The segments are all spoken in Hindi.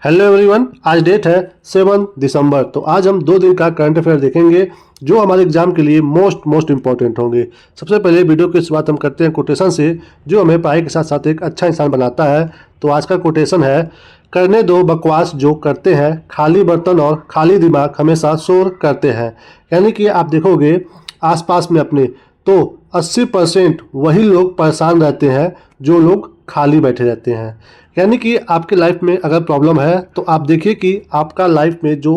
हेलो एवरीवन, आज डेट है 7 दिसंबर। तो आज हम 2 दिन का करंट अफेयर देखेंगे जो हमारे एग्जाम के लिए मोस्ट इम्पॉर्टेंट होंगे। सबसे पहले वीडियो की शुरुआत हम करते हैं कोटेशन से, जो हमें पढ़ाई के साथ साथ एक अच्छा इंसान बनाता है। तो आज का कोटेशन है, करने दो बकवास जो करते हैं, खाली बर्तन और खाली दिमाग हमेशा शोर करते हैं। यानी कि आप देखोगे आसपास में अपने तो 80% वही लोग परेशान रहते हैं जो लोग खाली बैठे रहते हैं। यानी कि आपके लाइफ में अगर प्रॉब्लम है तो आप देखिए कि आपका लाइफ में जो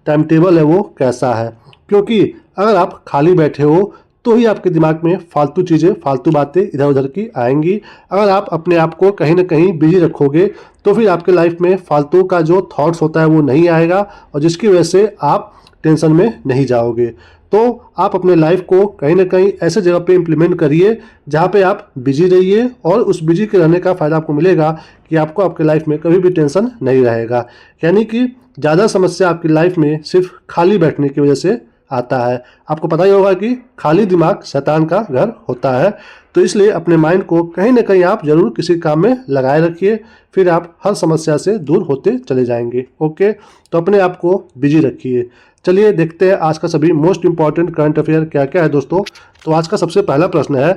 टाइम टेबल है वो कैसा है। क्योंकि अगर आप खाली बैठे हो तो ही आपके दिमाग में फालतू चीज़ें, फालतू बातें इधर उधर की आएंगी। अगर आप अपने आप को कहीं ना कहीं बिजी रखोगे तो फिर आपके लाइफ में फालतू का जो थॉट्स होता है वो नहीं आएगा, और जिसकी वजह से आप टेंशन में नहीं जाओगे। तो आप अपने लाइफ को कहीं ना कहीं ऐसे जगह पे इम्प्लीमेंट करिए जहाँ पे आप बिजी रहिए, और उस बिजी के रहने का फ़ायदा आपको मिलेगा कि आपको आपके लाइफ में कभी भी टेंशन नहीं रहेगा। यानी कि ज़्यादा समस्या आपकी लाइफ में सिर्फ खाली बैठने की वजह से आता है। आपको पता ही होगा कि खाली दिमाग शैतान का घर होता है। तो इसलिए अपने माइंड को कहीं ना कहीं आप जरूर किसी काम में लगाए रखिए, फिर आप हर समस्या से दूर होते चले जाएंगे। ओके, तो अपने आप को बिजी रखिए। चलिए देखते हैं आज का सभी मोस्ट इम्पॉर्टेंट करंट अफेयर क्या क्या है दोस्तों। तो आज का सबसे पहला प्रश्न है,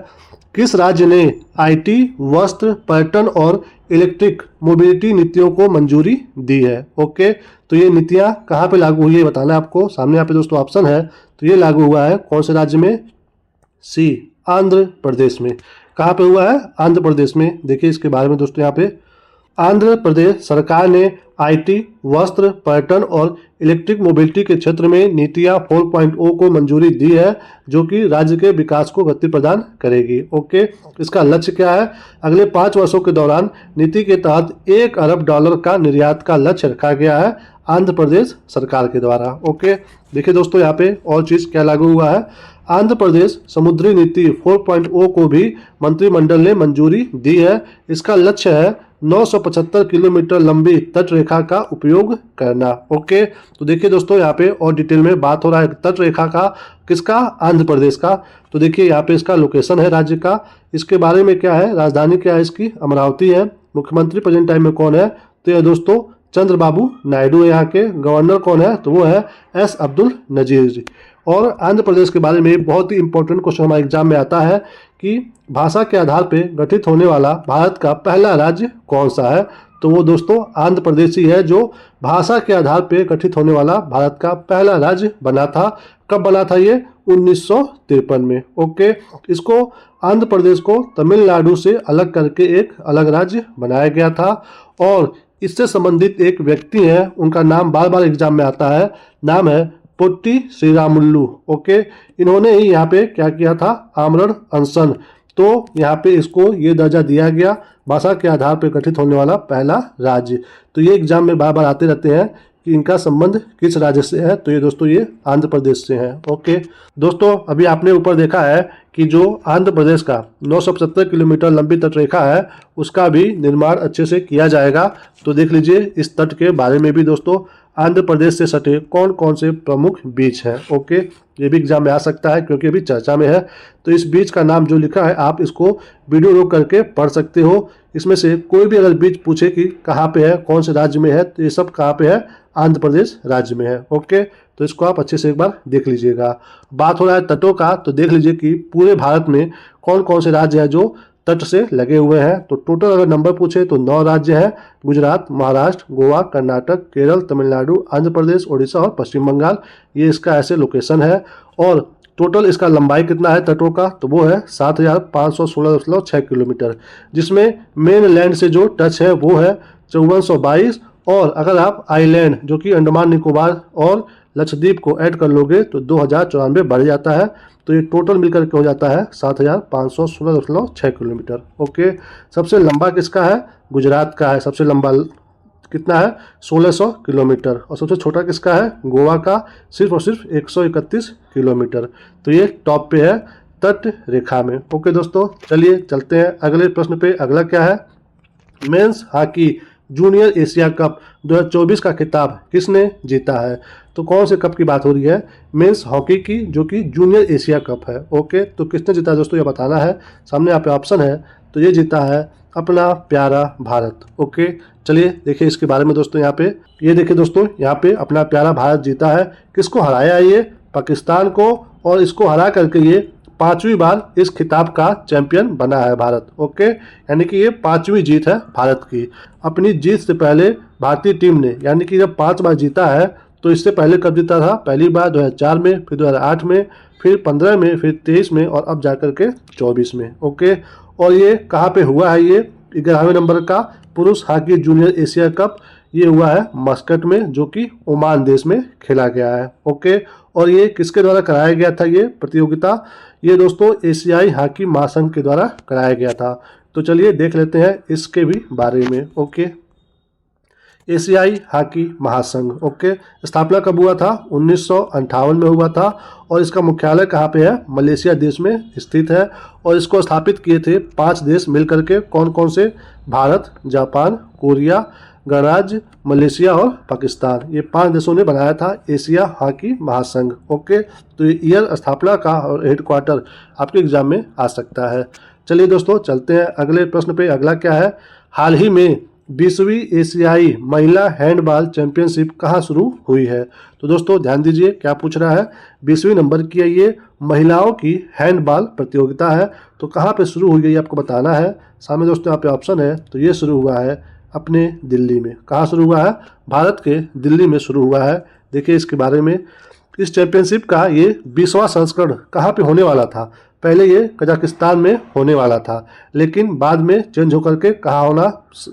किस राज्य ने आईटी, वस्त्र, पर्यटन और इलेक्ट्रिक मोबिलिटी नीतियों को मंजूरी दी है? ओके, तो ये नीतियां कहाँ पे लागू हुई है बताना है आपको। सामने यहाँ पे दोस्तों ऑप्शन है, तो ये लागू हुआ है कौन से राज्य में? सी, आंध्र प्रदेश में। कहाँ पे हुआ है? आंध्र प्रदेश में। देखिए इसके बारे में दोस्तों, यहाँ पे आंध्र प्रदेश सरकार ने आईटी, वस्त्र, पर्यटन और इलेक्ट्रिक मोबिलिटी के क्षेत्र में नीतियां 4.0 को मंजूरी दी है, जो कि राज्य के विकास को गति प्रदान करेगी। ओके, इसका लक्ष्य क्या है? अगले 5 वर्षों के दौरान नीति के तहत $1 अरब का निर्यात का लक्ष्य रखा गया है आंध्र प्रदेश सरकार के द्वारा। ओके, देखिए दोस्तों यहाँ पे और चीज़ क्या लागू हुआ है। आंध्र प्रदेश समुद्री नीति 4.0 को भी मंत्रिमंडल ने मंजूरी दी है। इसका लक्ष्य है 975 किलोमीटर लंबी तट रेखा का उपयोग करना। ओके, तो देखिए दोस्तों यहाँ पे और डिटेल में बात हो रहा है तट रेखा का, किसका? आंध्र प्रदेश का। तो देखिए यहाँ पे इसका लोकेशन है राज्य का, इसके बारे में क्या है, राजधानी क्या है इसकी? अमरावती है। मुख्यमंत्री प्रेजेंट टाइम में कौन है? तो यह दोस्तों चंद्रबाबू नायडू है यहाँ के। गवर्नर कौन है? तो वो है एस अब्दुल नजीर जी। और आंध्र प्रदेश के बारे में बहुत ही इंपॉर्टेंट क्वेश्चन हमारे एग्जाम में आता है कि भाषा के आधार पर गठित होने वाला भारत का पहला राज्य कौन सा है? तो वो दोस्तों आंध्र प्रदेश ही है जो भाषा के आधार पर गठित होने वाला भारत का पहला राज्य बना था। कब बना था ये? 1953 में। ओके, इसको आंध्र प्रदेश को तमिलनाडु से अलग करके एक अलग राज्य बनाया गया था। और इससे संबंधित एक व्यक्ति है, उनका नाम बार बार एग्जाम में आता है, नाम है पोट्टी श्रीरामुलु। ओके, इन्होंने ही यहाँ पे क्या किया था? आमरण अनशन। तो यहाँ पे इसको ये दर्जा दिया गया, भाषा के आधार पर गठित होने वाला पहला राज्य। तो ये एग्जाम में बार बार आते रहते हैं कि इनका संबंध किस राज्य से है। तो ये दोस्तों ये आंध्र प्रदेश से है। ओके दोस्तों, अभी आपने ऊपर देखा है कि जो आंध्र प्रदेश का 975 किलोमीटर लंबी तट रेखा है उसका भी निर्माण अच्छे से किया जाएगा। तो देख लीजिए इस तट के बारे में भी दोस्तों आंध्र प्रदेश से सटे कौन कौन से प्रमुख बीच हैं। ओके, ये भी एग्जाम में आ सकता है क्योंकि अभी चर्चा में है। तो इस बीच का नाम जो लिखा है आप इसको वीडियो रोक करके पढ़ सकते हो। इसमें से कोई भी अगर बीच पूछे कि कहाँ पे है, कौन से राज्य में है, तो ये सब कहाँ पे है? आंध्र प्रदेश राज्य में है। ओके, तो इसको आप अच्छे से एक बार देख लीजिएगा। बात हो रहा है तटों का, तो देख लीजिए कि पूरे भारत में कौन कौन से राज्य हैं जो तट से लगे हुए हैं। तो टोटल अगर नंबर पूछे तो 9 राज्य हैं, गुजरात, महाराष्ट्र, गोवा, कर्नाटक, केरल, तमिलनाडु, आंध्र प्रदेश, उड़ीसा और पश्चिम बंगाल। ये इसका ऐसे लोकेशन है। और टोटल इसका लंबाई कितना है तटों का? तो वो है 7516.6 किलोमीटर, जिसमें मेन लैंड से जो टच है वो है 5422। और अगर आप आइलैंड जो कि अंडमान निकोबार और लक्षद्वीप को ऐड कर लोगे तो 2094 बढ़ जाता है। तो ये टोटल मिलकर के हो जाता है 7516.6 किलोमीटर। ओके, सबसे लंबा किसका है? गुजरात का है। सबसे लंबा कितना है? 1600 किलोमीटर। और सबसे छोटा किसका है? गोवा का, सिर्फ और सिर्फ 131 किलोमीटर। तो ये टॉप पे है तट रेखा में। ओके दोस्तों, चलिए चलते हैं अगले प्रश्न पे। अगला क्या है? Men's hockey junior Asia cup 2024 का खिताब किसने जीता है? तो कौन से कप की बात हो रही है? मेंस हॉकी की, जो कि जूनियर एशिया कप है। ओके, तो किसने जीता है दोस्तों ये बताना है। सामने यहाँ पे ऑप्शन है, तो ये जीता है अपना प्यारा भारत। ओके, चलिए देखिए इसके बारे में दोस्तों। यहाँ पे ये देखिए दोस्तों, यहाँ पे अपना प्यारा भारत जीता है। किसको हराया? ये पाकिस्तान को, और इसको हरा करके ये 5वीं बार इस खिताब का चैंपियन बना है भारत। ओके, यानी कि ये 5वीं जीत है भारत की। अपनी जीत से पहले भारतीय टीम ने, यानी कि जब 5 बार जीता है, तो इससे पहले कब जीता था? पहली बार 2004 में, फिर 2008 में, फिर 15 में, फिर 23 में, और अब जाकर के 24 में। ओके, और ये कहाँ पे हुआ है? ये 11वें नंबर का पुरुष हॉकी जूनियर एशिया कप ये हुआ है मस्कट में, जो कि ओमान देश में खेला गया है। ओके, और ये किसके द्वारा कराया गया था ये प्रतियोगिता? ये दोस्तों एशियाई हॉकी महासंघ के द्वारा कराया गया था। तो चलिए देख लेते हैं इसके भी बारे में। ओके, एशियाई हॉकी महासंघ, ओके, स्थापना कब हुआ था? 1958 में हुआ था, और इसका मुख्यालय कहाँ पे है? मलेशिया देश में स्थित है। और इसको स्थापित किए थे 5 देश मिलकर के। कौन कौन से? भारत, जापान, कोरिया, गणराज्य, मलेशिया और पाकिस्तान। ये 5 देशों ने बनाया था एशिया हॉकी महासंघ। ओके, तो ये ईयर स्थापना का और हेडक्वार्टर आपके एग्जाम में आ सकता है। चलिए दोस्तों चलते हैं अगले प्रश्न पे। अगला क्या है? हाल ही में 20वीं एशियाई महिला हैंडबॉल चैंपियनशिप कहाँ शुरू हुई है? तो दोस्तों ध्यान दीजिए क्या पूछ रहा है। 20वीं नंबर की है ये महिलाओं की हैंडबॉल प्रतियोगिता है। तो कहाँ पे शुरू हुई है ये आपको बताना है। सामने दोस्तों यहाँ पे ऑप्शन है। तो ये शुरू हुआ है अपने दिल्ली में। कहाँ शुरू हुआ है? भारत के दिल्ली में शुरू हुआ है। देखिए इसके बारे में। इस चैंपियनशिप का ये 20वां संस्करण कहाँ पे होने वाला था? पहले ये कजाकिस्तान में होने वाला था, लेकिन बाद में चेंज होकर के कहाँ होना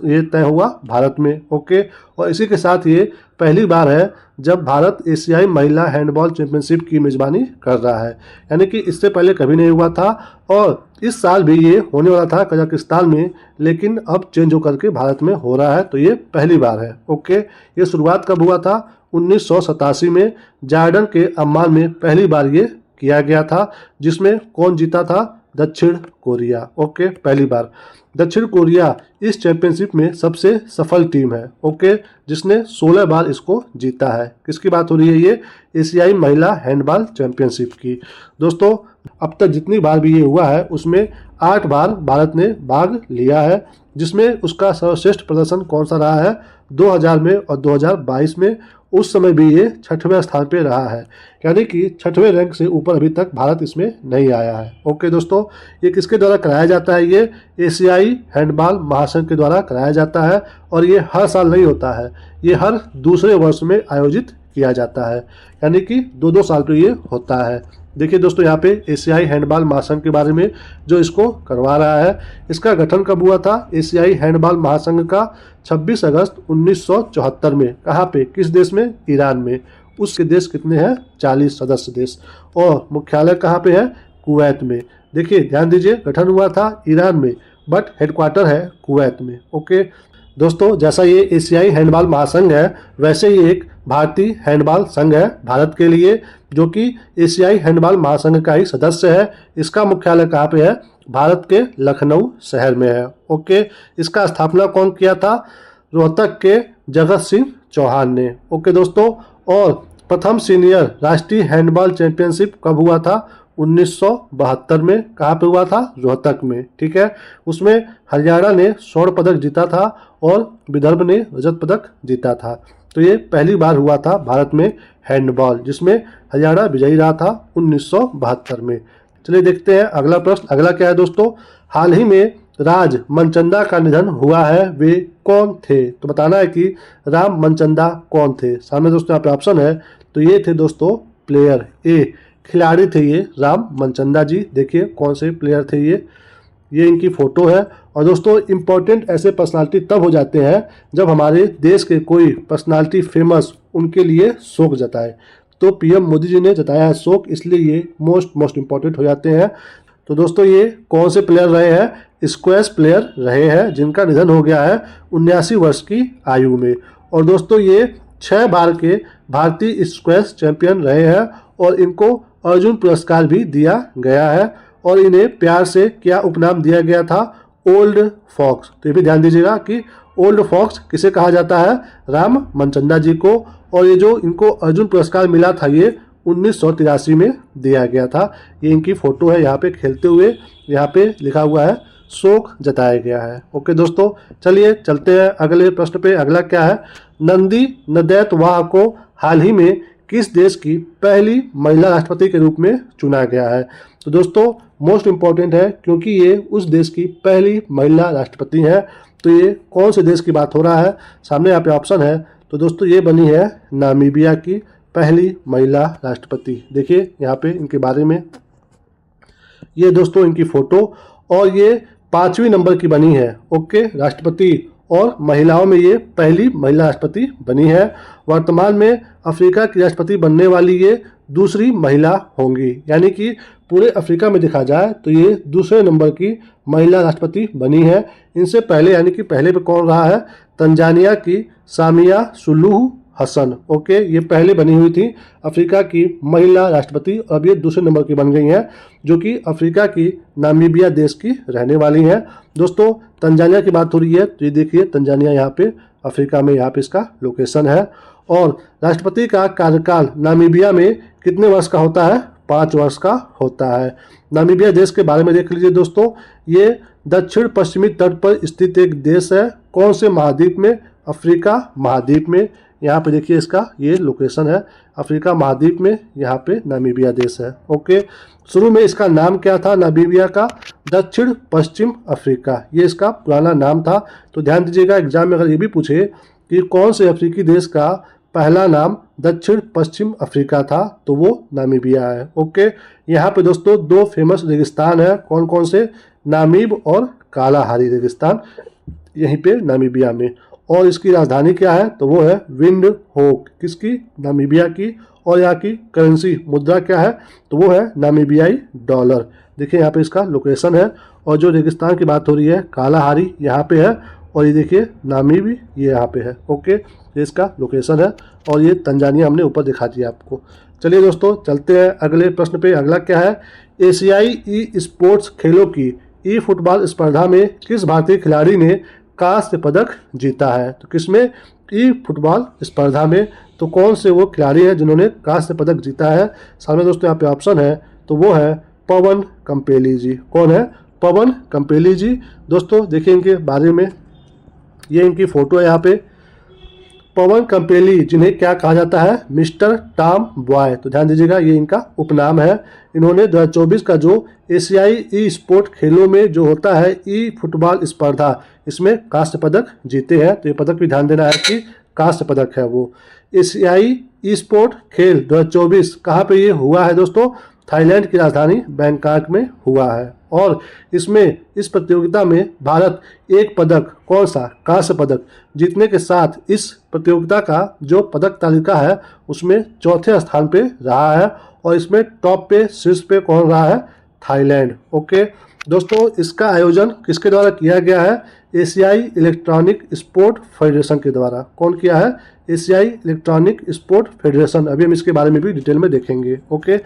ये तय हुआ? भारत में। ओके, और इसी के साथ ये पहली बार है जब भारत एशियाई महिला हैंडबॉल चैंपियनशिप की मेजबानी कर रहा है, यानी कि इससे पहले कभी नहीं हुआ था। और इस साल भी ये होने वाला था कजाकिस्तान में, लेकिन अब चेंज होकर के भारत में हो रहा है। तो ये पहली बार है। ओके, ये शुरुआत कब हुआ था? 1987 में जॉर्डन के अम्मान में पहली बार ये किया गया था, जिसमें कौन जीता था? दक्षिण कोरिया। ओके, पहली बार दक्षिण कोरिया इस चैंपियनशिप में सबसे सफल टीम है। ओके, जिसने 16 बार इसको जीता है। किसकी बात हो रही है? ये एशियाई महिला हैंडबॉल चैंपियनशिप की। दोस्तों अब तक जितनी बार भी ये हुआ है उसमें 8 बार भारत ने भाग लिया है, जिसमें उसका सर्वश्रेष्ठ प्रदर्शन कौन सा रहा है? 2000 में और 2022 में। उस समय भी ये 6वें स्थान पे रहा है, यानी कि 6वें रैंक से ऊपर अभी तक भारत इसमें नहीं आया है। ओके दोस्तों, ये किसके द्वारा कराया जाता है? ये एशियाई हैंडबॉल महासंघ के द्वारा कराया जाता है, और ये हर साल नहीं होता है, ये हर दूसरे वर्ष में आयोजित किया जाता है, यानी कि 2-2 साल पे ये होता है। देखिए दोस्तों यहाँ पे एशियाई हैंडबॉल महासंघ के बारे में जो इसको करवा रहा है। इसका गठन कब हुआ था? एशियाई हैंडबॉल महासंघ का 26 अगस्त 1974 में। कहाँ पे? किस देश में? ईरान में। उसके देश कितने हैं? 40 सदस्य देश। और मुख्यालय कहाँ पे है? कुवैत में। देखिए ध्यान दीजिए, गठन हुआ था ईरान में, बट हेडक्वार्टर है कुवैत में। ओके दोस्तों, जैसा ये एशियाई हैंडबॉल महासंघ है, वैसे ही एक भारतीय हैंडबॉल संघ है भारत के लिए, जो कि एशियाई हैंडबॉल महासंघ का ही सदस्य है। इसका मुख्यालय कहाँ पे है? भारत के लखनऊ शहर में है। ओके, इसका स्थापना कौन किया था? रोहतक के जगत सिंह चौहान ने। ओके दोस्तों, और प्रथम सीनियर राष्ट्रीय हैंडबॉल चैंपियनशिप कब हुआ था? 1972 में। कहाँ पे हुआ था? रोहतक में। ठीक है, उसमें हरियाणा ने स्वर्ण पदक जीता था और विदर्भ ने रजत पदक जीता था। तो ये पहली बार हुआ था भारत में हैंडबॉल, जिसमें हरियाणा विजयी रहा था 1972 में। चलिए देखते हैं अगला प्रश्न। अगला क्या है दोस्तों? हाल ही में राज मनचंदा का निधन हुआ है, वे कौन थे? तो बताना है कि राम मनचंदा कौन थे। सामने दोस्तों यहाँ पे ऑप्शन है। तो ये थे दोस्तों प्लेयर ए, खिलाड़ी थे ये राम मनचंदा जी। देखिए कौन से प्लेयर थे ये इनकी फोटो है। और दोस्तों इम्पोर्टेंट ऐसे पर्सनालिटी तब हो जाते हैं जब हमारे देश के कोई पर्सनालिटी फेमस उनके लिए शोक जताए। तो पीएम मोदी जी ने जताया है शोक, इसलिए ये मोस्ट इम्पोर्टेंट हो जाते हैं। तो दोस्तों ये कौन से प्लेयर रहे हैं? स्क्वैश प्लेयर रहे हैं, जिनका निधन हो गया है 79 वर्ष की आयु में। और दोस्तों ये 6 बार के भारतीय स्क्वैश चैंपियन रहे हैं, और इनको अर्जुन पुरस्कार भी दिया गया है। और इन्हें प्यार से क्या उपनाम दिया गया था? Old fox. तो ये भी ध्यान दीजिएगा कि ओल्ड फॉक्स किसे कहा जाता है? राम मनचंदा जी को। और ये जो इनको अर्जुन पुरस्कार मिला था ये 1983 में दिया गया था। ये इनकी फोटो है यहाँ पे खेलते हुए, यहाँ पे लिखा हुआ है शोक जताया गया है। ओके दोस्तों, चलिए चलते हैं अगले प्रश्न पे। अगला क्या है, नंदी नदैतवाह को हाल ही में किस देश की पहली महिला राष्ट्रपति के रूप में चुना गया है। तो दोस्तों मोस्ट इम्पॉर्टेंट है क्योंकि ये उस देश की पहली महिला राष्ट्रपति है। तो ये कौन से देश की बात हो रहा है, सामने यहाँ पे ऑप्शन है। तो दोस्तों ये बनी है नामीबिया की पहली महिला राष्ट्रपति। देखिए यहाँ पे इनके बारे में, ये दोस्तों इनकी फोटो, और ये 5वीं नंबर की बनी है। ओके, राष्ट्रपति और महिलाओं में ये पहली महिला राष्ट्रपति बनी है। वर्तमान में अफ्रीका की राष्ट्रपति बनने वाली ये दूसरी महिला होंगी, यानी कि पूरे अफ्रीका में देखा जाए तो ये दूसरे नंबर की महिला राष्ट्रपति बनी है। इनसे पहले यानी कि पहले पे कौन रहा है, तंजानिया की सामिया सुलूहु हसन। ओके, ये पहले बनी हुई थी अफ्रीका की महिला राष्ट्रपति, अब ये दूसरे नंबर की बन गई हैं, जो कि अफ्रीका की नामीबिया देश की रहने वाली हैं। दोस्तों तंजानिया की बात हो रही है, तो ये देखिए तंजानिया यहाँ पे अफ्रीका में, यहाँ पे इसका लोकेशन है। और राष्ट्रपति का कार्यकाल नामीबिया में कितने वर्ष का होता है, 5 वर्ष का होता है। नामीबिया देश के बारे में देख लीजिए दोस्तों, ये दक्षिण पश्चिमी तट पर स्थित एक देश है। कौन से महाद्वीप में, अफ्रीका महाद्वीप में। यहाँ पे देखिए इसका ये लोकेशन है, अफ्रीका महाद्वीप में यहाँ पे नामीबिया देश है। ओके, शुरू में इसका नाम क्या था नामीबिया का, दक्षिण पश्चिम अफ्रीका, ये इसका पुराना नाम था। तो ध्यान दीजिएगा एग्जाम में अगर ये भी पूछे कि कौन से अफ्रीकी देश का पहला नाम दक्षिण पश्चिम अफ्रीका था, तो वो नामीबिया है। ओके, यहाँ पे दोस्तों 2 फेमस रेगिस्तान है, कौन कौन से, नामीब और कालाहारी रेगिस्तान, यहीं पे नामीबिया में। और इसकी राजधानी क्या है, तो वो है विंड होक, किसकी, नामीबिया की। और यहाँ की करेंसी मुद्रा क्या है, तो वो है नामीबियाई डॉलर। देखिए यहाँ पे इसका लोकेशन है। और जो रेगिस्तान की बात हो रही है कालाहारी यहाँ पे है, और ये देखिए नामीबी ये यहाँ पे है। ओके, ये इसका लोकेशन है। और ये तंजानिया हमने ऊपर दिखा दिया आपको। चलिए दोस्तों चलते हैं अगले प्रश्न पे। अगला क्या है, एशियाई ई स्पोर्ट्स खेलों की ई फुटबॉल स्पर्धा में किस भारतीय खिलाड़ी ने कांस्य पदक जीता है। तो किसमें, ई फुटबॉल स्पर्धा में। तो कौन से वो खिलाड़ी हैं जिन्होंने कांस्य पदक जीता है। सामने दोस्तों यहाँ पे ऑप्शन है, तो वो है पवन कंपेली जी। कौन है, पवन कंपेली जी। दोस्तों देखिए इनके बारे में, ये इनकी फोटो है यहाँ पे। पवन कंपेली जिन्हें क्या कहा जाता है, मिस्टर टॉम बॉय। तो ध्यान दीजिएगा ये इनका उपनाम है। इन्होंने 2024 का जो एशियाई ई स्पोर्ट खेलों में जो होता है ई फुटबॉल स्पर्धा, इसमें कांस्य पदक जीते हैं। तो ये पदक भी ध्यान देना है कि कांस्य पदक है वो। एशियाई ई स्पोर्ट खेल 2024 कहाँ पे ये हुआ है दोस्तों, थाईलैंड की राजधानी बैंकॉक में हुआ है। और इसमें इस प्रतियोगिता में भारत एक पदक, कौन सा, कांस्य पदक जीतने के साथ इस प्रतियोगिता का जो पदक तालिका है उसमें चौथे स्थान पे रहा है। और इसमें टॉप पे, शीर्ष पे कौन रहा है, थाईलैंड। ओके दोस्तों, इसका आयोजन किसके द्वारा किया गया है, एशियाई इलेक्ट्रॉनिक स्पोर्ट फेडरेशन के द्वारा। कौन किया है, एशियाई इलेक्ट्रॉनिक स्पोर्ट फेडरेशन। अभी हम इसके बारे में भी डिटेल में देखेंगे। ओके,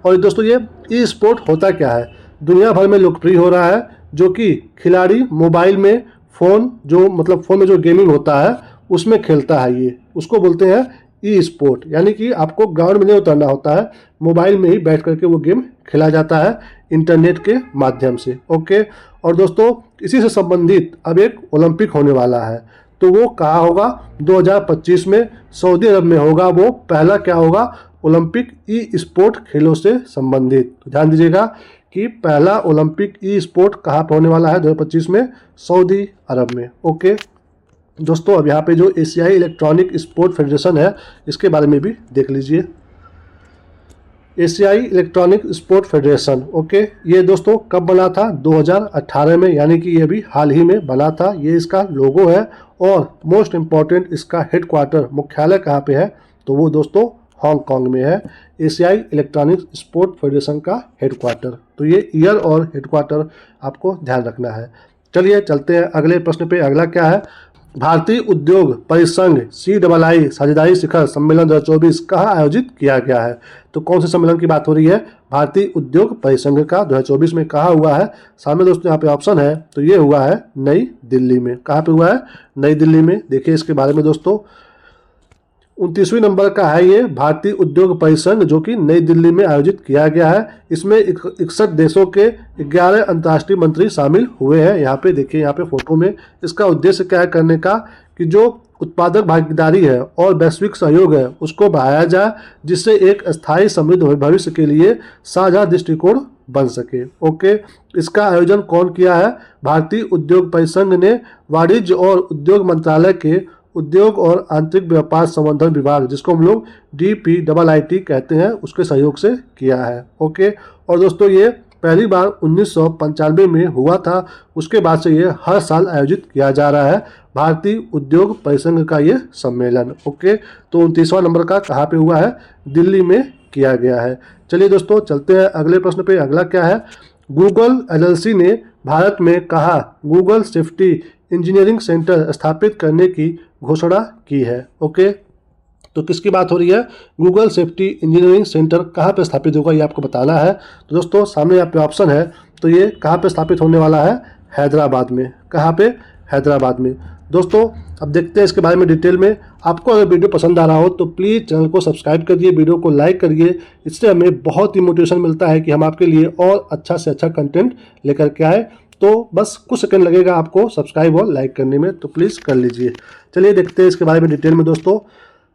और दोस्तों ये ई स्पोर्ट होता क्या है, दुनिया भर में लोकप्रिय हो रहा है, जो कि खिलाड़ी मोबाइल में, फ़ोन जो मतलब फ़ोन में जो गेमिंग होता है उसमें खेलता है, ये उसको बोलते हैं ई स्पोर्ट। यानी कि आपको ग्राउंड में नहीं उतरना होता है, मोबाइल में ही बैठ करके वो गेम खेला जाता है इंटरनेट के माध्यम से। ओके, और दोस्तों इसी से संबंधित अब एक ओलंपिक होने वाला है, तो वो कहाँ होगा, 2025 में सऊदी अरब में होगा। वो पहला क्या होगा, ओलंपिक ई स्पोर्ट खेलों से संबंधित। तो ध्यान दीजिएगा कि पहला ओलंपिक ई स्पोर्ट कहाँ पर होने वाला है, 2025 में सऊदी अरब में। ओके दोस्तों, अब यहाँ पे जो एशियाई इलेक्ट्रॉनिक स्पोर्ट फेडरेशन है इसके बारे में भी देख लीजिए। एशियाई इलेक्ट्रॉनिक स्पोर्ट फेडरेशन, ओके, ये दोस्तों कब बना था, 2018 में, यानी कि ये भी हाल ही में बना था। ये इसका लोगो है। और मोस्ट इम्पॉर्टेंट इसका हेडक्वार्टर, मुख्यालय कहाँ पे है, तो वो दोस्तों हांगकांग में है, एशियाई इलेक्ट्रॉनिक स्पोर्ट फेडरेशन का हेडक्वार्टर। तो ये ईयर और हेडक्वार्टर आपको ध्यान रखना है। चलिए चलते हैं अगले प्रश्न पे। अगला क्या है, भारतीय उद्योग परिसंघ CII साझेदारी शिखर सम्मेलन 2024 कहाँ आयोजित किया गया है। तो कौन से सम्मेलन की बात हो रही है, भारतीय उद्योग परिसंघ का 2024 में कहाँ हुआ है। सामने दोस्तों यहाँ पे ऑप्शन है, तो ये हुआ है नई दिल्ली में। कहाँ पे हुआ है, नई दिल्ली में। देखिए इसके बारे में दोस्तों, 29वीं नंबर का है ये भारतीय उद्योग परिसंघ, जो कि नई दिल्ली में आयोजित किया गया है। इसमें 61 देशों के 11 अंतर्राष्ट्रीय मंत्री शामिल हुए हैं। यहाँ पे देखिए, यहाँ पे फोटो में इसका उद्देश्य क्या है करने का, कि जो उत्पादक भागीदारी है और वैश्विक सहयोग है उसको बढ़ाया जाए, जिससे एक स्थायी समृद्ध भविष्य के लिए साझा दृष्टिकोण बन सके। ओके, इसका आयोजन कौन किया है? भारतीय उद्योग परिसंघ ने वाणिज्य और उद्योग मंत्रालय के उद्योग और आंतरिक व्यापार संवर्धन विभाग, जिसको हम लोग DPIIT कहते हैं, उसके सहयोग से किया है। ओके, और दोस्तों ये पहली बार 1995 में हुआ था। उसके बाद से ये हर साल आयोजित किया जा रहा है, भारतीय उद्योग परिसंघ का ये सम्मेलन। ओके, तो 29वां नंबर का कहाँ पे हुआ है? दिल्ली में किया गया है। चलिए दोस्तों, चलते हैं अगले प्रश्न पे। अगला क्या है? गूगल LLC ने भारत में कहा गूगल सेफ्टी इंजीनियरिंग सेंटर स्थापित करने की घोषणा की है। ओके, तो किसकी बात हो रही है? गूगल सेफ्टी इंजीनियरिंग सेंटर कहाँ पे स्थापित होगा, ये आपको बताना है। तो दोस्तों सामने यहाँ पे ऑप्शन है, तो ये कहाँ पे स्थापित होने वाला है? हैदराबाद में। कहाँ पे? हैदराबाद में। दोस्तों अब देखते हैं इसके बारे में डिटेल में। आपको अगर वीडियो पसंद आ रहा हो तो प्लीज़ चैनल को सब्सक्राइब करिए, वीडियो को लाइक करिए। इससे हमें बहुत ही मोटिवेशन मिलता है कि हम आपके लिए और अच्छा से अच्छा कंटेंट लेकर के आए। तो बस कुछ सेकंड लगेगा आपको सब्सक्राइब और लाइक करने में, तो प्लीज़ कर लीजिए। चलिए देखते हैं इसके बारे में डिटेल में। दोस्तों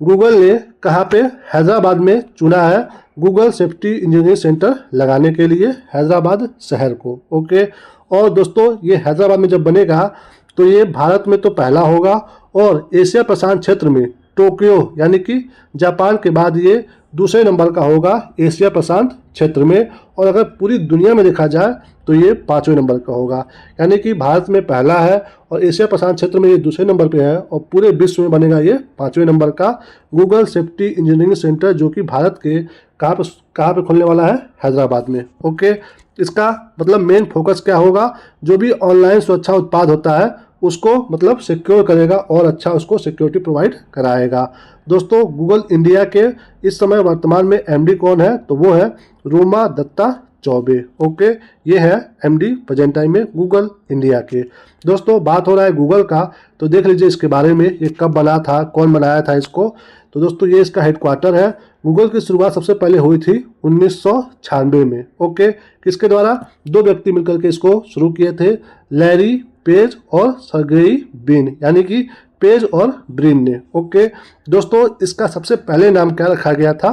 गूगल ने कहाँ पे? हैदराबाद में चुना है गूगल सेफ्टी इंजीनियरिंग सेंटर लगाने के लिए, हैदराबाद शहर को। ओके, और दोस्तों ये हैदराबाद में जब बनेगा तो ये भारत में तो पहला होगा, और एशिया प्रशांत क्षेत्र में टोक्यो यानी कि जापान के बाद ये दूसरे नंबर का होगा एशिया प्रशांत क्षेत्र में। और अगर पूरी दुनिया में देखा जाए तो ये 5वें नंबर का होगा, यानी कि भारत में पहला है और एशिया प्रशांत क्षेत्र में ये दूसरे नंबर पे है, और पूरे विश्व में बनेगा ये 5वें नंबर का गूगल सेफ्टी इंजीनियरिंग सेंटर, जो कि भारत के कहाँ पे खुलने वाला है? हैदराबाद में। ओके, इसका मतलब मेन फोकस क्या होगा? जो भी ऑनलाइन सुरक्षा उत्पाद होता है उसको मतलब सिक्योर करेगा और अच्छा उसको सिक्योरिटी प्रोवाइड कराएगा। दोस्तों गूगल इंडिया के इस समय वर्तमान में MD कौन है? तो वो है रूमा दत्ता चौबे। ओके, ये है MD प्रेजेंट टाइम में गूगल इंडिया के। दोस्तों बात हो रहा है गूगल का, तो देख लीजिए इसके बारे में, ये कब बना था, कौन बनाया था इसको। तो दोस्तों ये इसका हेडक्वार्टर है। गूगल की शुरुआत सबसे पहले हुई थी 1996 में। ओके, किसके द्वारा? 2 व्यक्ति मिलकर के इसको शुरू किए थे, लैरी पेज और सर्गेई ब्रिन, यानी कि पेज और ब्रिन ने। ओके, दोस्तों इसका सबसे पहले नाम क्या रखा गया था?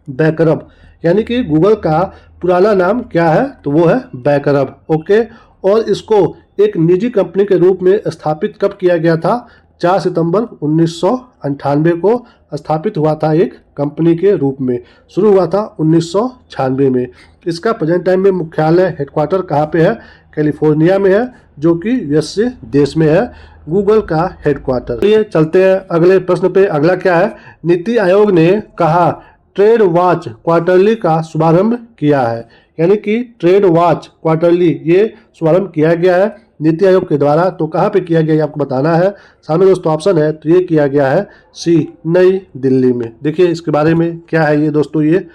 बैकरब, यानी कि गूगल का पुराना नाम क्या है? तो वो है बैकरब। ओके, और इसको एक निजी कंपनी के रूप में स्थापित कब किया गया था? 4 सितंबर 1998 को स्थापित हुआ था, एक कंपनी के रूप में। शुरू हुआ था 1996 में। इसका प्रेजेंट टाइम में मुख्यालय हेडक्वार्टर कहाँ पे है? कैलिफोर्निया में है, जो कि USA देश में है गूगल का हेडक्वार्टर। चलिए चलते हैं अगले प्रश्न पे। अगला क्या है? नीति आयोग ने कहा ट्रेड वॉच क्वार्टरली का शुभारंभ किया है, यानी कि ट्रेड वॉच क्वार्टरली ये शुभारंभ किया गया है नीति आयोग के द्वारा। तो कहाँ पे किया गया ये आपको बताना है। सामने दोस्तों ऑप्शन है, तो ये किया गया है C नई दिल्ली में। देखिए इसके बारे में क्या है ये दोस्तों। ये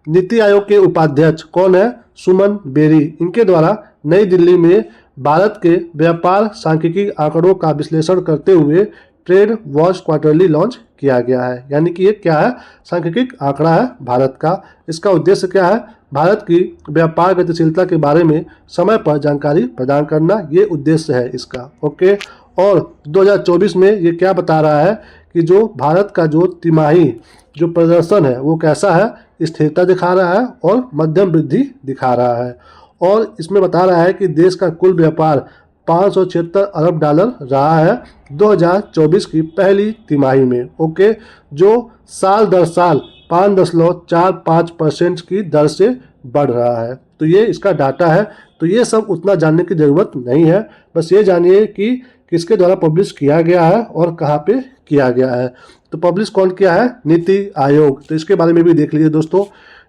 नीति आयोग के उपाध्यक्ष कौन है? सुमन बेरी। इनके द्वारा नई दिल्ली में भारत के व्यापार सांख्यिकी आंकड़ों का विश्लेषण करते हुए ट्रेड वॉच क्वार्टरली लॉन्च किया गया है, यानी कि ये क्या है? सांख्यिकी आंकड़ा है भारत का। इसका उद्देश्य क्या है? भारत की व्यापार गतिशीलता के बारे में समय पर जानकारी प्रदान करना, ये उद्देश्य है इसका। ओके, और 2024 में ये क्या बता रहा है कि जो भारत का जो तिमाही जो प्रदर्शन है वो कैसा है? स्थिरता दिखा रहा है और मध्यम वृद्धि दिखा रहा है। और इसमें बता रहा है कि देश का कुल व्यापार 576 अरब डॉलर रहा है 2024 की पहली तिमाही में। ओके, जो साल दर साल 5.45% की दर से बढ़ रहा है। तो ये इसका डाटा है। तो ये सब उतना जानने की ज़रूरत नहीं है, बस ये जानिए कि किसके द्वारा पब्लिश किया गया है और कहाँ पे किया गया है। तो पब्लिश कौन किया है? नीति आयोग। तो इसके बारे में भी देख लीजिए दोस्तों।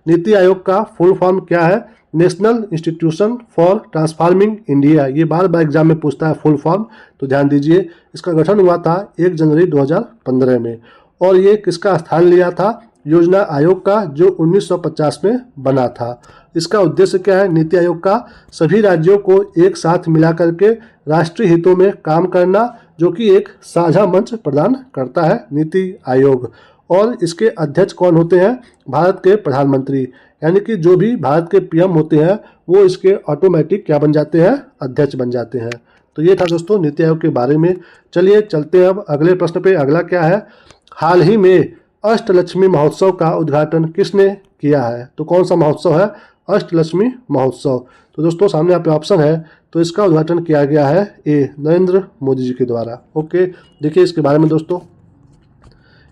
नीति आयोग का फुल फॉर्म क्या है? National institution for transforming India. ये बार बार एग्जाम में पूछता है फुल फॉर्म, तो ध्यान दीजिए। इसका गठन हुआ था 1 जनवरी 2015 में, और ये किसका स्थान लिया था? योजना आयोग का, जो 1950 में बना था। इसका उद्देश्य क्या है? नीति आयोग का सभी राज्यों को एक साथ मिला करके राष्ट्रीय हितों में काम करना, जो कि एक साझा मंच प्रदान करता है नीति आयोग। और इसके अध्यक्ष कौन होते हैं? भारत के प्रधानमंत्री, यानी कि जो भी भारत के पीएम होते हैं वो इसके ऑटोमेटिक क्या बन जाते हैं? अध्यक्ष बन जाते हैं। तो ये था दोस्तों नीति आयोग के बारे में। चलिए चलते हैं अब अगले प्रश्न पे। अगला क्या है? हाल ही में अष्टलक्ष्मी महोत्सव का उद्घाटन किसने किया है? तो कौन सा महोत्सव है? अष्टलक्ष्मी महोत्सव। तो दोस्तों सामने यहाँ पे ऑप्शन है, तो इसका उद्घाटन किया गया है ए, नरेंद्र मोदी जी के द्वारा। ओके, देखिए इसके बारे में दोस्तों,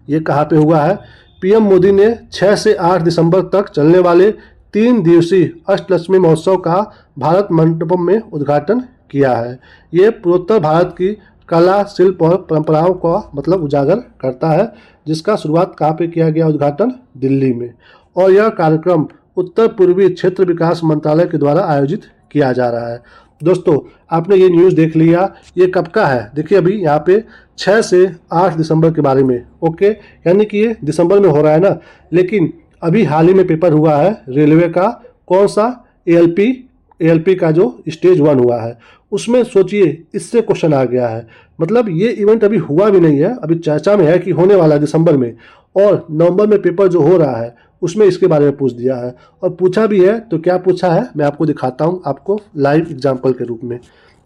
ये कहाँ पे हुआ है? पीएम मोदी ने 6 से 8 दिसंबर तक चलने वाले 3 दिवसीय अष्टलक्ष्मी महोत्सव का भारत मंडपम में उद्घाटन किया है। ये पूर्वोत्तर भारत की कला, शिल्प और परंपराओं का मतलब उजागर करता है, जिसका शुरुआत कहाँ पे किया गया? उद्घाटन दिल्ली में। और यह कार्यक्रम उत्तर पूर्वी क्षेत्र विकास मंत्रालय के द्वारा आयोजित किया जा रहा है। दोस्तों आपने ये न्यूज़ देख लिया, ये कब का है? देखिए अभी यहाँ पे 6 से 8 दिसंबर के बारे में। ओके, यानी कि ये दिसंबर में हो रहा है ना, लेकिन अभी हाल ही में पेपर हुआ है रेलवे का। कौन सा? एएलपी का जो स्टेज 1 हुआ है, उसमें सोचिए इससे क्वेश्चन आ गया है। मतलब ये इवेंट अभी हुआ भी नहीं है, अभी चर्चा में है कि होने वाला है दिसंबर में, और नवंबर में पेपर जो हो रहा है उसमें इसके बारे में पूछ दिया है। और पूछा भी है तो क्या पूछा है मैं आपको दिखाता हूँ, आपको लाइव एग्जाम्पल के रूप में।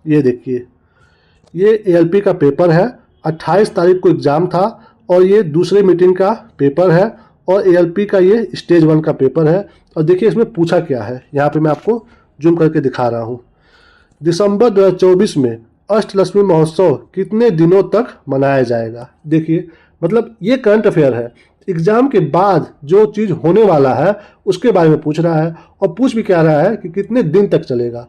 ये देखिए, ये एएलपी का पेपर है, 28 तारीख को एग्ज़ाम था, और ये दूसरे मीटिंग का पेपर है, और एएलपी का ये स्टेज 1 का पेपर है। और देखिए इसमें पूछा क्या है, यहाँ पे मैं आपको जूम करके दिखा रहा हूँ। दिसंबर 2024 में अष्टलक्ष्मी महोत्सव कितने दिनों तक मनाया जाएगा? देखिए मतलब ये करंट अफेयर है, एग्जाम के बाद जो चीज़ होने वाला है उसके बारे में पूछ रहा है, और पूछ भी क्या रहा है कि कितने दिन तक चलेगा।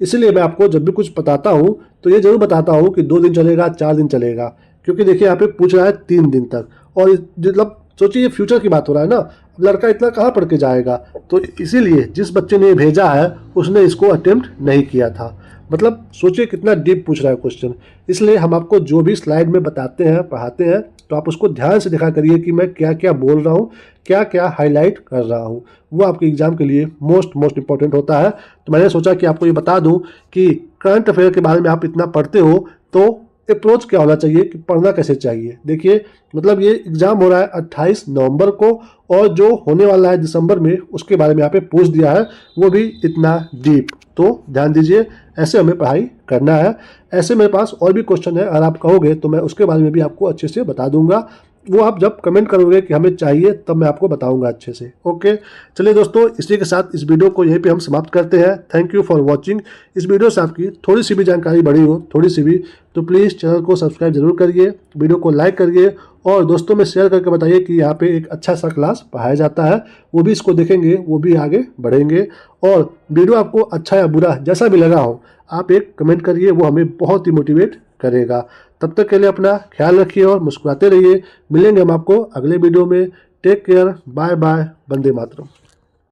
इसलिए मैं आपको जब भी कुछ बताता हूँ तो ये जरूर बताता हूँ कि 2 दिन चलेगा, 4 दिन चलेगा, क्योंकि देखिए यहाँ पे पूछ रहा है 3 दिन तक। और मतलब सोचिए ये फ्यूचर की बात हो रहा है ना, लड़का इतना कहाँ पढ़ के जाएगा। तो इसीलिए जिस बच्चे ने भेजा है उसने इसको अटेम्प्ट नहीं किया था। मतलब सोचिए कितना डीप पूछ रहा है क्वेश्चन। इसलिए हम आपको जो भी स्लाइड में बताते हैं, पढ़ाते हैं, तो आप उसको ध्यान से देखा करिए कि मैं क्या क्या बोल रहा हूँ, क्या क्या हाईलाइट कर रहा हूँ। वो आपके एग्जाम के लिए मोस्ट इंपॉर्टेंट होता है। तो मैंने सोचा कि आपको ये बता दूँ कि करंट अफेयर के बारे में आप इतना पढ़ते हो तो अप्रोच क्या होना चाहिए, कि पढ़ना कैसे चाहिए। देखिए मतलब ये एग्जाम हो रहा है 28 नवंबर को, और जो होने वाला है दिसंबर में उसके बारे में यहाँ पे पूछ दिया है, वो भी इतना डीप। तो ध्यान दीजिए, ऐसे हमें पढ़ाई करना है। ऐसे मेरे पास और भी क्वेश्चन है, अगर आप कहोगे तो मैं उसके बारे में भी आपको अच्छे से बता दूंगा। वो आप जब कमेंट करोगे कि हमें चाहिए तब मैं आपको बताऊंगा अच्छे से। ओके, चलिए दोस्तों इसी के साथ इस वीडियो को यहीं पे हम समाप्त करते हैं। Thank you for watching. इस वीडियो से आपकी थोड़ी सी भी जानकारी बढ़ी हो, थोड़ी सी भी, तो प्लीज़ चैनल को सब्सक्राइब जरूर करिए, वीडियो को लाइक करिए, और दोस्तों में शेयर करके बताइए कि यहाँ पे एक अच्छा सा क्लास पढ़ाया जाता है। वो भी इसको देखेंगे, वो भी आगे बढ़ेंगे। और वीडियो आपको अच्छा या बुरा जैसा भी लगा हो, आप एक कमेंट करिए, वो हमें बहुत ही मोटिवेट करेगा। तब तक के लिए अपना ख्याल रखिए और मुस्कुराते रहिए। मिलेंगे हम आपको अगले वीडियो में। Take care, bye bye, Vande Mataram.